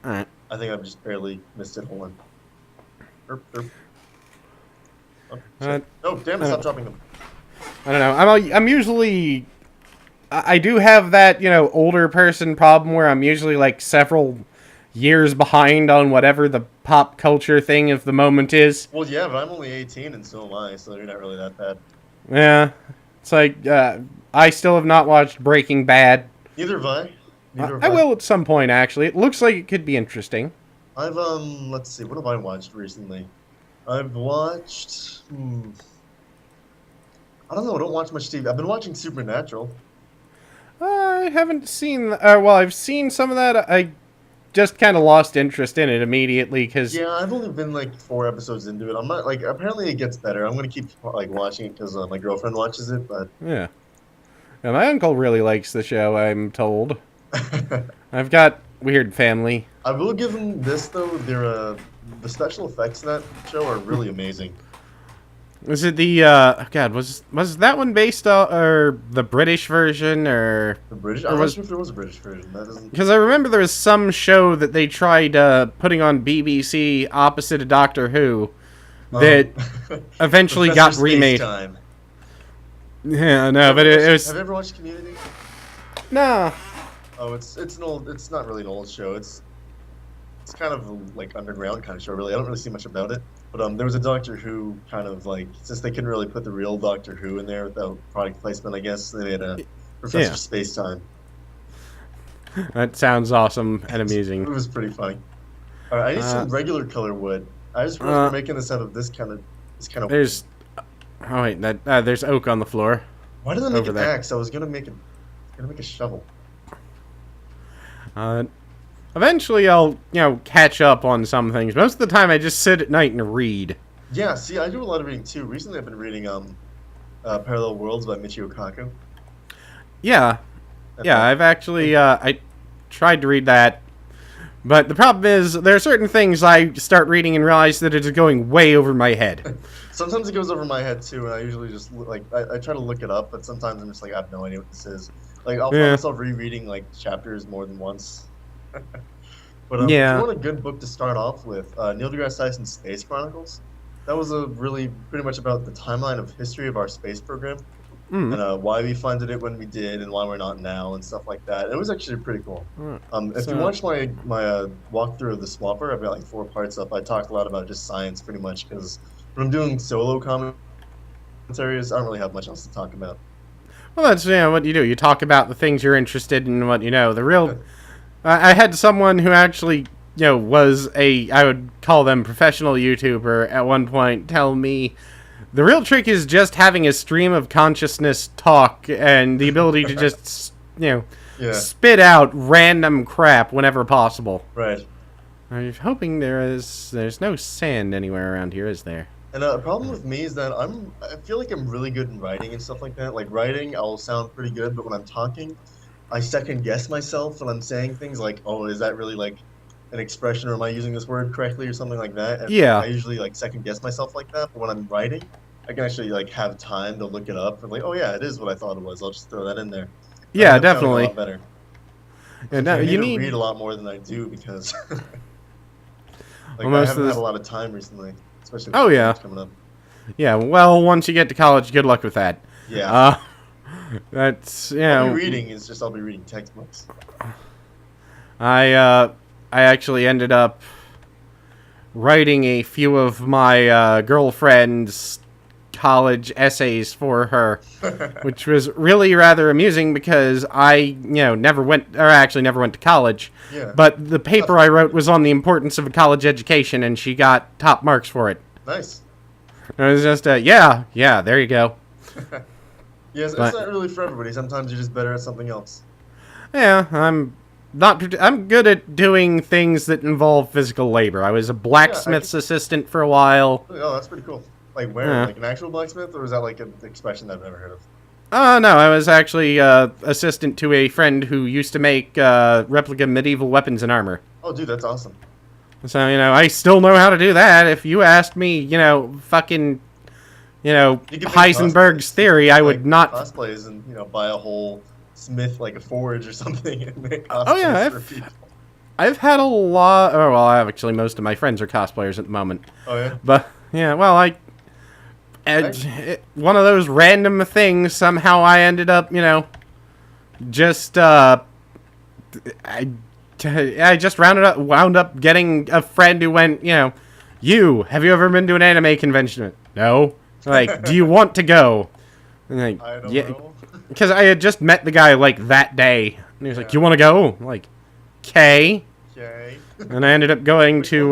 Alright. I think I've just barely missed it. Hold on. Erp, erp. Oh, Uh, shit. Oh, damn it, I stop don't, dropping them. I don't know. I'm usually... I do have that, older person problem where I'm usually, like, several years behind on whatever the pop culture thing of the moment is. Well, yeah, but I'm only 18 and so am I, so you're not really that bad. Yeah. It's like, I still have not watched Breaking Bad. Neither have I. Neither have I I. will at some point, actually. It looks like it could be interesting. I've, let's see, what have I watched recently? I've watched, I don't know, I don't watch much TV. I've been watching Supernatural. I haven't seen... well, I've seen some of that. I just kind of lost interest in it immediately, because... Yeah, I've only been like 4 episodes into it. I'm not, like, apparently it gets better. I'm gonna keep, like, watching it because my girlfriend watches it, but... Yeah. Yeah, my uncle really likes the show, I'm told. I've got weird family. I will give them this though. The special effects in that show are really amazing. Was it the God, was that one based on or the British version or The British. or I'm not was sure if there was a British version. That doesn't. because I remember there was some show that they tried putting on BBC opposite of Doctor Who that eventually Professor got Space remade. Time. Yeah, no, but it was Have you ever watched Community? no. Oh, it's an old. It's not really an old show. It's kind of like underground kind of show. Really, I don't really see much about it. But there was a Doctor Who kind of like, since they couldn't really put the real Doctor Who in there without product placement, I guess they made a Professor Space Time. That sounds awesome and It amusing. was pretty funny. All right, I need some regular color wood. I just realized we're making this out of this kind of. There's oh wait, there's oak on the floor. Why did I make over an there. axe? I was gonna make a shovel. Eventually I'll, catch up on some things. Most of the time I just sit at night and read. Yeah, see, I do a lot of reading too. Recently, I've been reading Parallel Worlds by Michio Kaku. Yeah. Yeah, I've actually, I tried to read that. But the problem is, there are certain things I start reading and realize that it is going way over my head. Sometimes it goes over my head too, and I usually just I try to look it up, but sometimes I'm just like I have no idea what this is. Like I'll find myself rereading like chapters more than once. But if you want a good book to start off with, Neil deGrasse Tyson's Space Chronicles. That was pretty much about the timeline of history of our space program, and why we funded it when we did, and why we're not now, and stuff like that. It was actually pretty cool. If you watch my walkthrough of the Swapper, I've got like 4 parts up. I talked a lot about just science, pretty much, because when I'm doing solo commentaries, I don't really have much else to talk about. Well, that's what you do. You talk about the things you're interested in, what you know. The real... I had someone who actually, was I would call them professional YouTuber at one point tell me the real trick is just having a stream of consciousness talk and the ability to just, spit out random crap whenever possible. Right. I'm hoping there's no sand anywhere around here, is there? And a problem with me is that I feel like I'm really good in writing and stuff like that. Like writing, I'll sound pretty good, but when I'm talking, I second guess myself when I'm saying things like, oh, is that really like an expression, or am I using this word correctly, or something like that? And yeah. I usually like second guess myself like that, but when I'm writing, I can actually like have time to look it up and like, oh yeah, it is what I thought it was. I'll just throw that in there. Yeah, definitely. A lot better. Yeah, no, you need to read a lot more than I do because I haven't had a lot of time recently, especially with coming up. Yeah, well, once you get to college, good luck with that. Yeah. That's I'll be reading is just I'll be reading textbooks. I actually ended up writing a few of my girlfriend's college essays for her, which was really rather amusing because I never went to college. Yeah. But the paper I wrote was on the importance of a college education, and she got top marks for it. Nice. It was just yeah, there you go. Yes, it's not really for everybody. Sometimes you're just better at something else. Yeah, I'm good at doing things that involve physical labor. I was a blacksmith's assistant for a while. Oh, that's pretty cool. Like where? Like an actual blacksmith, or is that like an expression I've never heard of? No, I was actually assistant to a friend who used to make replica medieval weapons and armor. Oh, dude, that's awesome. So, I still know how to do that. If you asked me, fucking... Heisenberg's theory, I would not cosplays and buy a whole smith, like a forge or something, and make cosplays for people. I've had a lot. Oh well, actually, most of my friends are cosplayers at the moment. Oh yeah. But yeah, well, one of those random things. Somehow I ended up, just I just wound up getting a friend who went, have you ever been to an anime convention? No. Like, do you want to go? And like, I don't yeah, know. because I had just met the guy like that day, and he was like, "You want to go?" I'm like, "Okay." Okay. And I ended up going to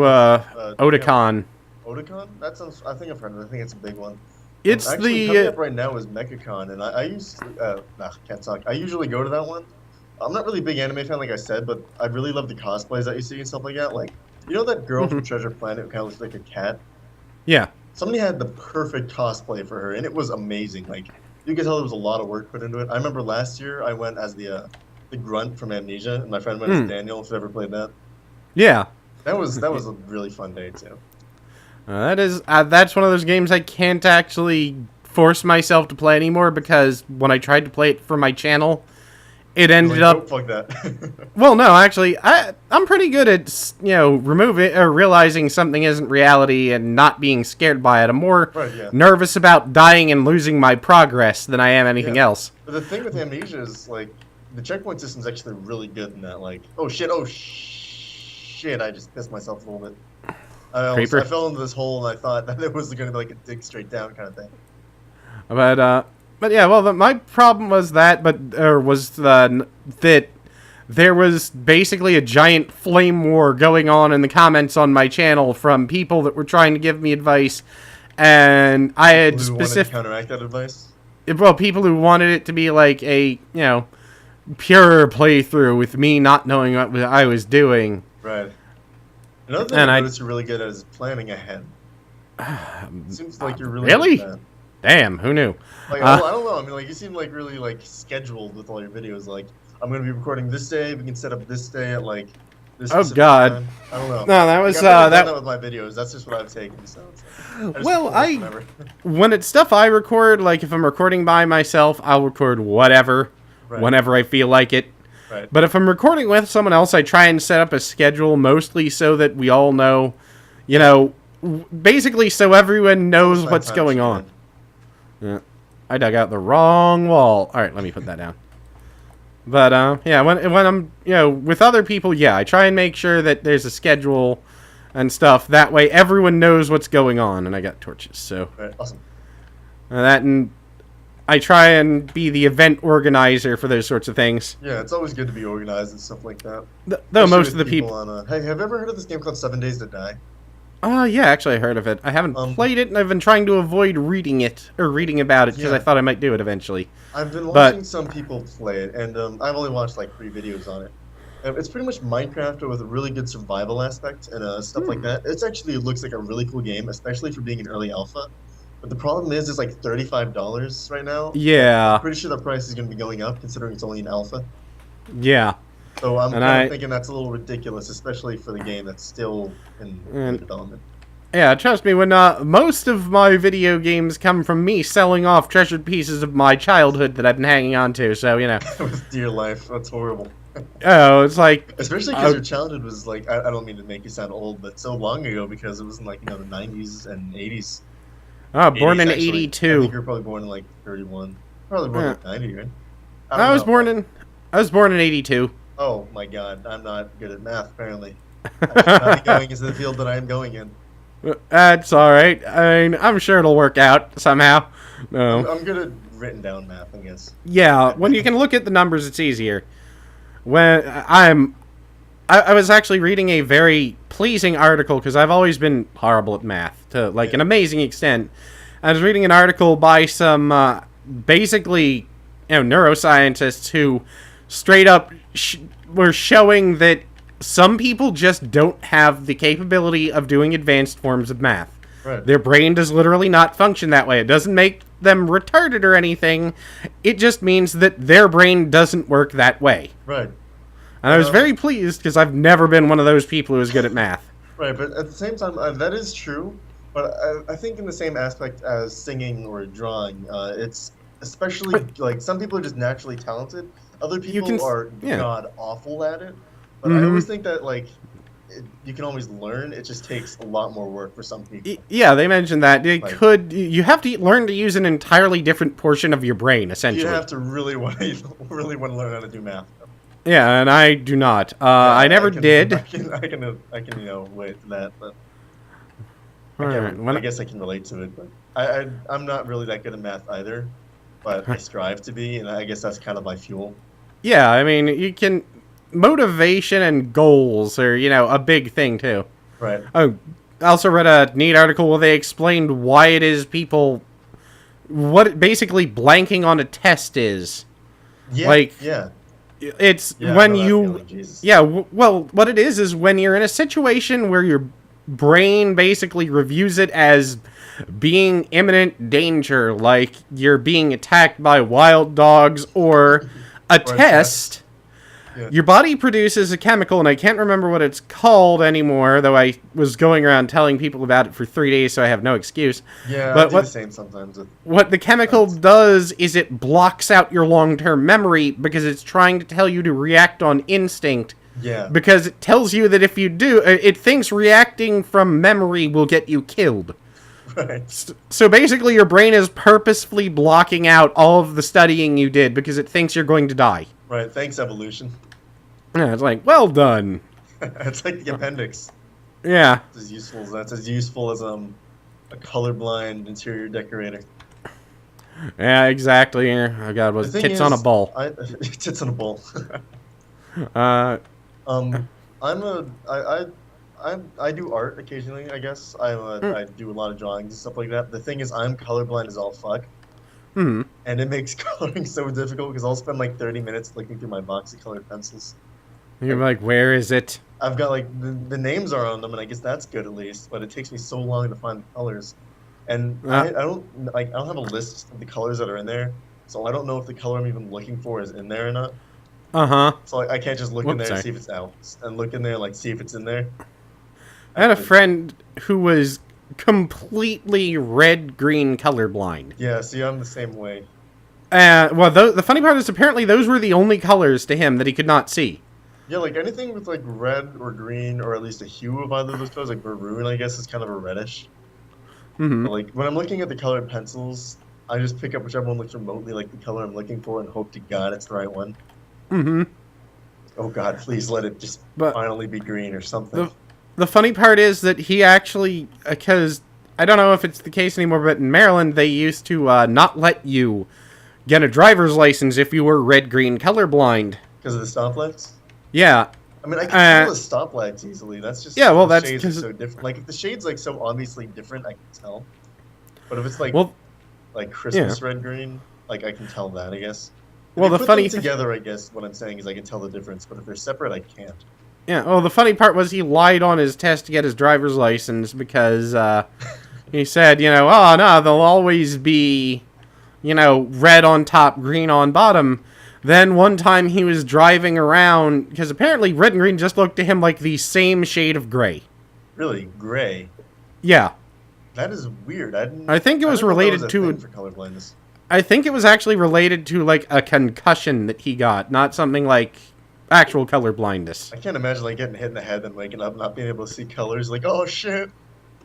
Otakon. Otakon? That sounds. I think I've heard of it. I think it's a big one. It's actually coming up right now is MechaCon, and I used to. Can't talk. I usually go to that one. I'm not really a big anime fan, like I said, but I really love the cosplays that you see and stuff like that. Like, you know that girl from Treasure Planet who kind of looks like a cat? Yeah. Somebody had the perfect cosplay for her, and it was amazing. Like, you could tell there was a lot of work put into it. I remember last year I went as the grunt from Amnesia, and my friend went as Daniel. If you ever played that, yeah, that was a really fun day too. That's one of those games I can't actually force myself to play anymore because when I tried to play it for my channel, it ended up. Fuck that. Well, no, actually, I'm pretty good at removing or realizing something isn't reality and not being scared by it. I'm more nervous about dying and losing my progress than I am anything else. But the thing with Amnesia is like the checkpoint system's actually really good in that. Like, oh shit, I just pissed myself a little bit. I fell into this hole and I thought that it was going to be like a dig straight down kind of thing. But yeah, well, my problem was that there was basically a giant flame war going on in the comments on my channel from people that were trying to give me advice, and I had wanted to counteract that advice. Well, people who wanted it to be like a pure playthrough with me not knowing what I was doing. Right. Another thing I noticed you're really good at is planning ahead. Seems like you're really good at that. Damn, who knew? Like, I don't know. I mean, like, you seem like really like scheduled with all your videos. Like, I'm going to be recording this day. We can set up this day at like this. Oh God. Time. I don't know. No, that was I've done that with my videos. That's just what I've taken. So. When it's stuff I record, like if I'm recording by myself, I'll record whatever, whenever I feel like it. Right. But if I'm recording with someone else, I try and set up a schedule mostly so that we all know, basically so everyone knows what's going on. Yeah, I dug out the wrong wall. All right, let me put that down. But yeah, when I'm with other people, yeah, I try and make sure that there's a schedule and stuff. That way, everyone knows what's going on. And I got torches, so awesome. And I try and be the event organizer for those sorts of things. Yeah, it's always good to be organized and stuff like that. Though most of the people hey, have you ever heard of this game called 7 Days to Die? Yeah, actually I heard of it. I haven't played it, and I've been trying to avoid reading about it, because I thought I might do it eventually. I've been watching some people play it, and I've only watched like 3 videos on it. It's pretty much Minecraft with a really good survival aspect and stuff like that. It looks like a really cool game, especially for being an early alpha. But the problem is it's like $35 right now. Yeah. I'm pretty sure the price is going to be going up, considering it's only an alpha. Yeah. So I'm kind of thinking that's a little ridiculous, especially for the game that's still in development. Yeah, trust me, when most of my video games come from me selling off treasured pieces of my childhood that I've been hanging on to, so, With dear life, that's horrible. Oh, it's like... Especially because your childhood was like, I don't mean to make you sound old, but so long ago, because it was in like, the 90s and 80s. Born in actually. 82. I think you were probably born in like 31. Probably born in 90, right? I was born in 82. Oh my god, I'm not good at math, apparently. I should not be going into the field that I am going in. That's alright. I mean, I'm sure it'll work out somehow. No. I'm good at written down math, I guess. Yeah, when you can look at the numbers, it's easier. When I was actually reading a very pleasing article, because I've always been horrible at math, to like an amazing extent. I was reading an article by some basically neuroscientists who straight up were showing that some people just don't have the capability of doing advanced forms of math. Right. Their brain does literally not function that way. It doesn't make them retarded or anything. It just means that their brain doesn't work that way. Right. And I was very pleased, because I've never been one of those people who is good at math. Right, but at the same time, that is true. But I think in the same aspect as singing or drawing, it's especially, like, some people are just naturally talented. Other people are god-awful at it. But I always think that, like, you can always learn. It just takes a lot more work for some people. Yeah, they mentioned that. Like, You have to learn to use an entirely different portion of your brain, essentially. You have to really want to learn how to do math. Yeah, and I do not. Yeah, I never did. I can, wait for that, but I guess I can relate to it. But I'm not really that good at math either, but I strive to be, and I guess that's kind of my fuel. Yeah, I mean, you can... Motivation and goals are, a big thing, too. Right. Oh, I also read a neat article where they explained why it is people... What basically blanking on a test is. Yeah, like, yeah. It's when you... Yeah, well, what it is when you're in a situation where your brain basically reviews it as being imminent danger, like you're being attacked by wild dogs or a test... Yeah. Your body produces a chemical, and I can't remember what it's called anymore, though I was going around telling people about it for 3 days, so I have no excuse. Yeah, but I do the same sometimes. What the chemical does is it blocks out your long-term memory because it's trying to tell you to react on instinct. Yeah. Because it tells you that if you do, it thinks reacting from memory will get you killed. Right. So basically, your brain is purposefully blocking out all of the studying you did because it thinks you're going to die. Right, thanks, evolution. Yeah, it's like, well done. It's like the appendix. Yeah. That's as useful as a colorblind interior decorator. Yeah, exactly. Oh god, was tits on a ball. Tits on a ball. I do art occasionally, I guess. I do a lot of drawings and stuff like that. The thing is, I'm colorblind as all fuck. Hmm. And it makes coloring so difficult because I'll spend like 30 minutes looking through my box of colored pencils. You're like, where is it? I've got like the names are on them, and I guess that's good at least. But it takes me so long to find the colors, and I don't have a list of the colors that are in there, so I don't know if the color I'm even looking for is in there or not. So I can't just look in there and see if it's out, and look in there and see if it's in there. I had a friend who was completely red-green colorblind. Yeah, see, I'm the same way. Well, the funny part is apparently those were the only colors to him that he could not see. Yeah, like anything with like red or green, or at least a hue of either of those colors, like maroon, I guess is kind of a reddish. Mm-hmm. But, like when I'm looking at the colored pencils, I just pick up whichever one looks remotely like the color I'm looking for and hope to God it's the right one. Mm-hmm. Oh God, please let it just finally be green or something. The funny part is that he actually, because I don't know if it's the case anymore, but in Maryland they used to not let you get a driver's license if you were red-green colorblind. Because of the stoplights? Yeah. I mean, I can tell the stoplights easily. That's just that's shades are so different. Like if the shade's like so obviously different, I can tell. But if it's like Christmas red-green, like I can tell that, I guess. If the funny together, I guess what I'm saying is I can tell the difference. But if they're separate, I can't. Yeah, well, the funny part was he lied on his test to get his driver's license because he said, oh, no, they'll always be, red on top, green on bottom. Then one time he was driving around, because apparently red and green just looked to him like the same shade of gray. Really? Gray? Yeah. That is weird. I think it was related to... for colorblindness. I think it was actually related to, like, a concussion that he got, not something like... actual color blindness. I can't imagine like getting hit in the head and waking up not being able to see colors. Like, oh shit.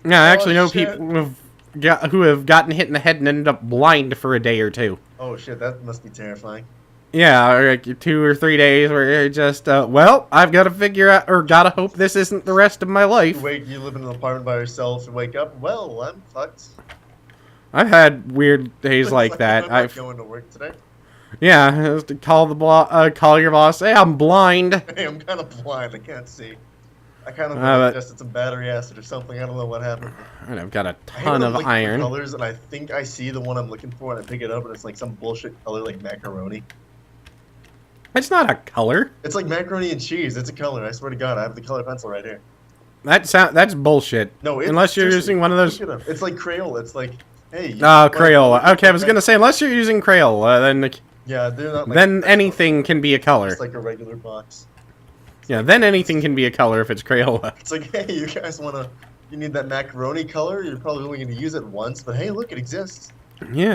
Yeah, I actually know people who have gotten hit in the head and ended up blind for a day or two. Oh shit, that must be terrifying. Yeah, like 2 or 3 days where you're just, well, I've got to figure out, or gotta hope this isn't the rest of my life. You live in an apartment by yourself and wake up, well, I'm fucked. I've had weird days like that. I'm not going to work today. Yeah, to call call your boss. Hey, I'm blind. Hey, I'm kind of blind. I can't see. I kind of tested some battery acid or something. I don't know what happened. And I've got a ton of iron. Colors, and I think I see the one I'm looking for, and I pick it up, and it's like some bullshit color like macaroni. It's not a color. It's like macaroni and cheese. It's a color. I swear to God, I have the color pencil right here. That's bullshit. No, unless you're using one of those. It's like Crayola. It's like, hey. Crayola. Okay, I was gonna say unless you're using Crayola, then. Yeah, they're not. Like then anything can be a color. It's like a regular box. Yeah, then anything can be a color if it's Crayola. It's like, hey, you guys you need that macaroni color? You're probably only going to use it once, but hey, look, it exists. Yeah.